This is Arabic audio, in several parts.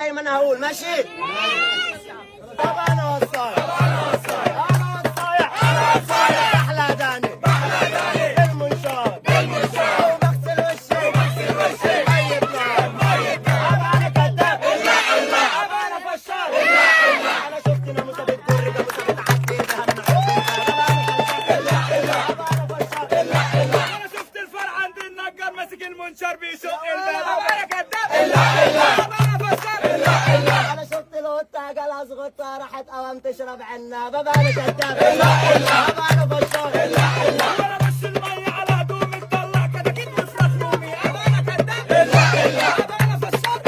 دايما هقول ماشي. طب انا وصايا احلى داني بالمنشار وبغسل وشي طيب نار. طب انا كذاب طب انا فشار انا شفت ناموسه بتجر جاموسه بتعدي انا شفت الفرع عند النجار ماسك المنشار بيشق الباب. انا كذاب انا شفت القطه جالها صغطه راحت قوام تشرب عنابه. انا كذاب انا فشار انا رش الميه على هدومي تطلع كتاكيت وفراخ رومي. انا كذاب انا فشار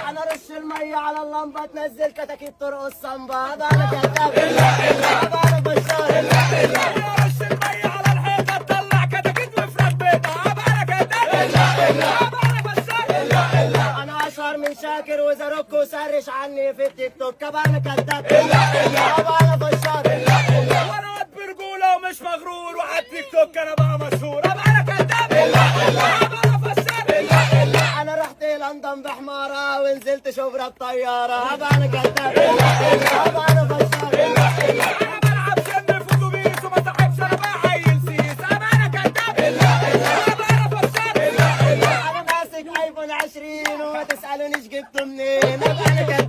انا رش الميه على اللمبه تنزل كتاكيت ترقص صنبه. انا كذاب انا فشار انا رش الميه على الحيطه تطلع كتاكيت وفراخ بيضه. انا كذاب انا فشار انا اشهر من شاكر وزاروك وسرش عني في التيك توك. انا كذاب انا فشار وانا واد برجوله ومش مغرور وعلى التيك توك انا بقى مشهور. انا كذاب انا فشار انا رحت لندن بحماره ونزلت شبرا بطياره. انا كذاب انا فشار انا بلعب سن في اتوبيس وما صاحبش انا بقى عيل سيس. انا كذاب انا فشار انا ماسك ايفون 20 وما تسالونيش جبته منين. انا كذاب